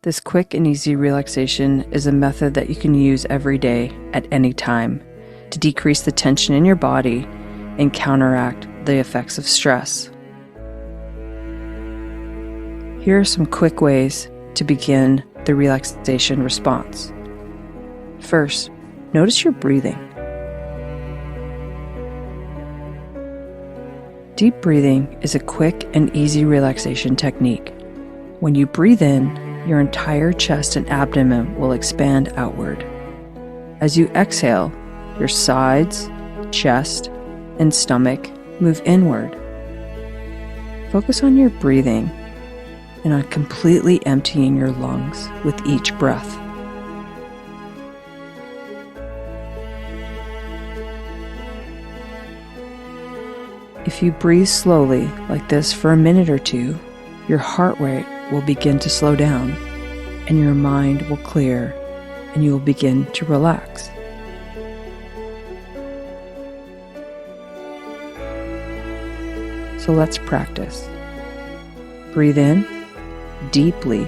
This quick and easy relaxation is a method that you can use every day at any time to decrease the tension in your body and counteract the effects of stress. Here are some quick ways to begin the relaxation response. First, notice your breathing. Deep breathing is a quick and easy relaxation technique. When you breathe in, your entire chest and abdomen will expand outward. As you exhale, your sides, chest, and stomach move inward. Focus on your breathing and on completely emptying your lungs with each breath. If you breathe slowly like this for a minute or two, your heart rate will begin to slow down and your mind will clear and you will begin to relax. So let's practice. Breathe in deeply.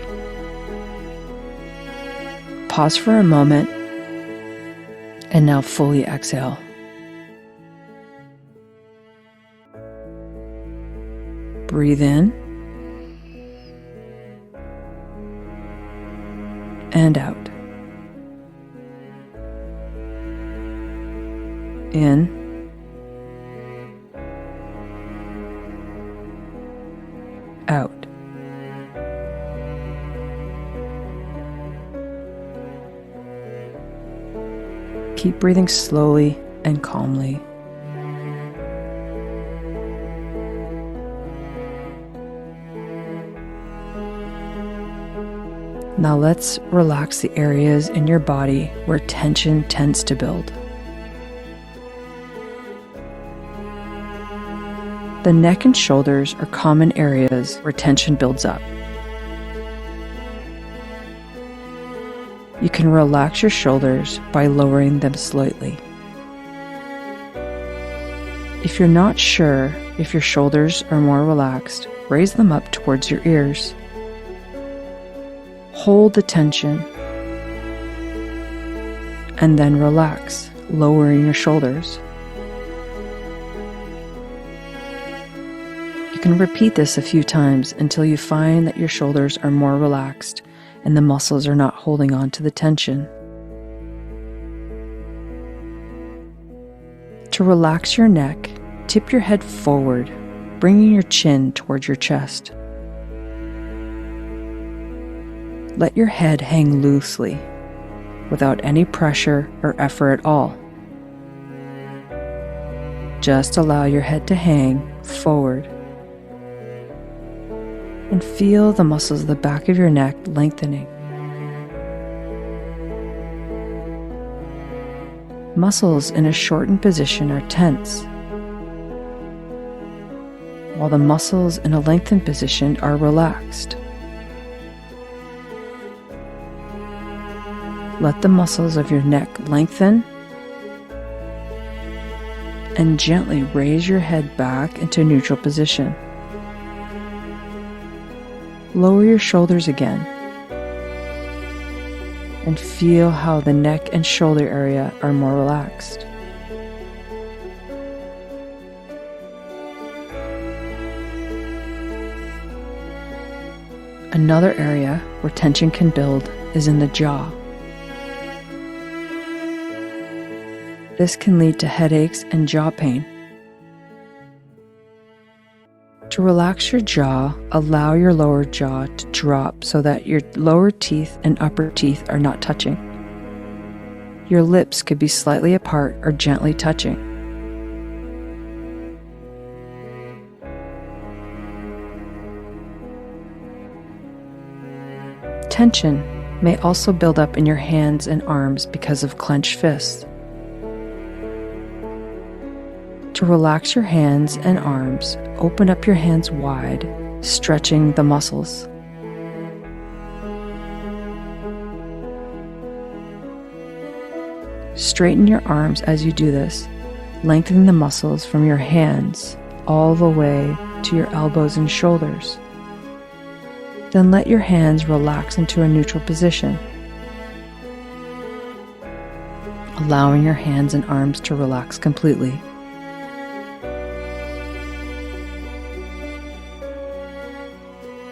Pause for a moment and now fully exhale. Breathe in and out. In out. Keep breathing slowly and calmly. Now let's relax the areas in your body where tension tends to build. The neck and shoulders are common areas where tension builds up. You can relax your shoulders by lowering them slightly. If you're not sure if your shoulders are more relaxed, raise them up towards your ears. Hold the tension and then relax, lowering your shoulders. You can repeat this a few times until you find that your shoulders are more relaxed and the muscles are not holding on to the tension. To relax your neck, tip your head forward, bringing your chin towards your chest. Let your head hang loosely, without any pressure or effort at all. Just allow your head to hang forward. And feel the muscles of the back of your neck lengthening. Muscles in a shortened position are tense, while the muscles in a lengthened position are relaxed. Let the muscles of your neck lengthen and gently raise your head back into a neutral position. Lower your shoulders again and feel how the neck and shoulder area are more relaxed. Another area where tension can build is in the jaw. This can lead to headaches and jaw pain. To relax your jaw, allow your lower jaw to drop so that your lower teeth and upper teeth are not touching. Your lips could be slightly apart or gently touching. Tension may also build up in your hands and arms because of clenched fists. To relax your hands and arms, open up your hands wide, stretching the muscles. Straighten your arms as you do this, lengthening the muscles from your hands all the way to your elbows and shoulders. Then let your hands relax into a neutral position, allowing your hands and arms to relax completely.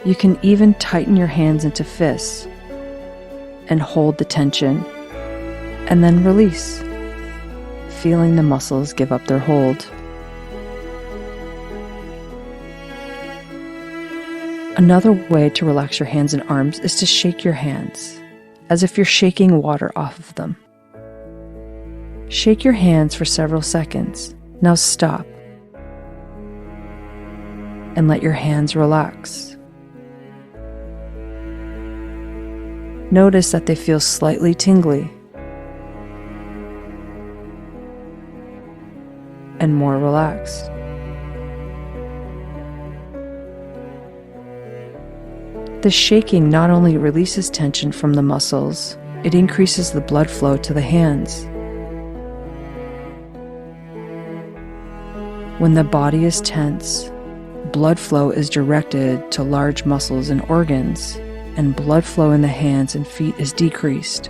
You can even tighten your hands into fists and hold the tension, and then release, feeling the muscles give up their hold. Another way to relax your hands and arms is to shake your hands, as if you're shaking water off of them. Shake your hands for several seconds. Now stop and let your hands relax. Notice that they feel slightly tingly and more relaxed. The shaking not only releases tension from the muscles, it increases the blood flow to the hands. When the body is tense, blood flow is directed to large muscles and organs, and blood flow in the hands and feet is decreased.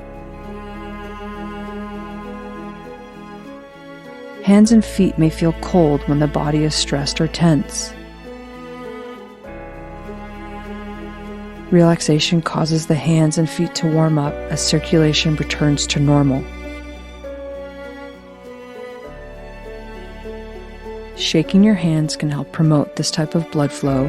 Hands and feet may feel cold when the body is stressed or tense. Relaxation causes the hands and feet to warm up as circulation returns to normal. Shaking your hands can help promote this type of blood flow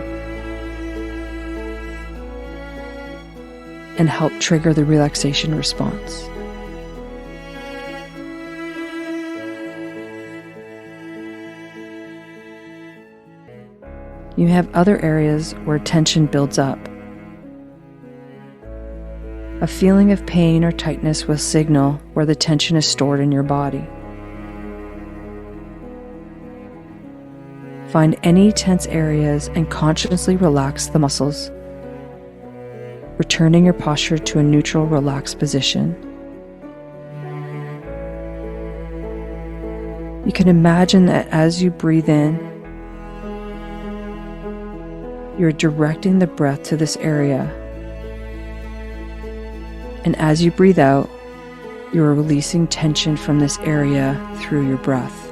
and help trigger the relaxation response. You have other areas where tension builds up. A feeling of pain or tightness will signal where the tension is stored in your body. Find any tense areas and consciously relax the muscles, returning your posture to a neutral, relaxed position. You can imagine that as you breathe in, you're directing the breath to this area. And as you breathe out, you are releasing tension from this area through your breath.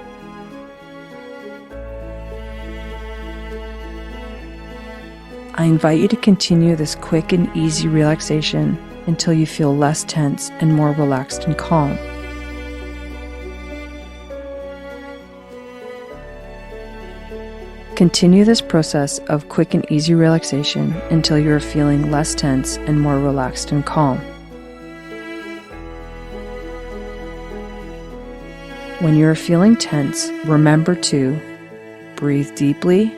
I invite you to continue this quick and easy relaxation until you feel less tense and more relaxed and calm. Continue this process of quick and easy relaxation until you are feeling less tense and more relaxed and calm. When you are feeling tense, remember to breathe deeply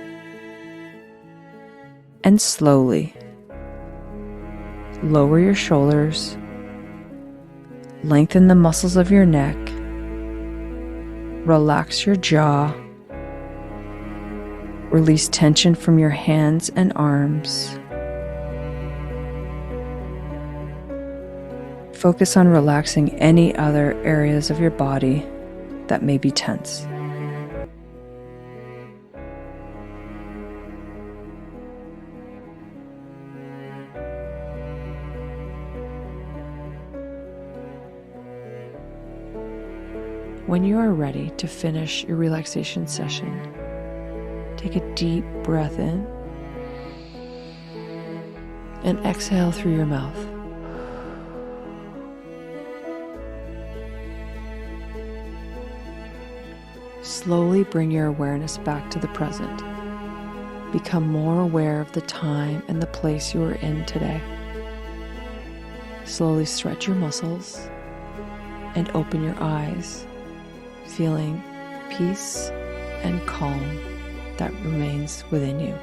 and slowly. Lower your shoulders, lengthen the muscles of your neck, relax your jaw, release tension from your hands and arms. Focus on relaxing any other areas of your body that may be tense. When you are ready to finish your relaxation session, take a deep breath in and exhale through your mouth. Slowly bring your awareness back to the present. Become more aware of the time and the place you are in today. Slowly stretch your muscles and open your eyes, feeling peace and calm that remains within you.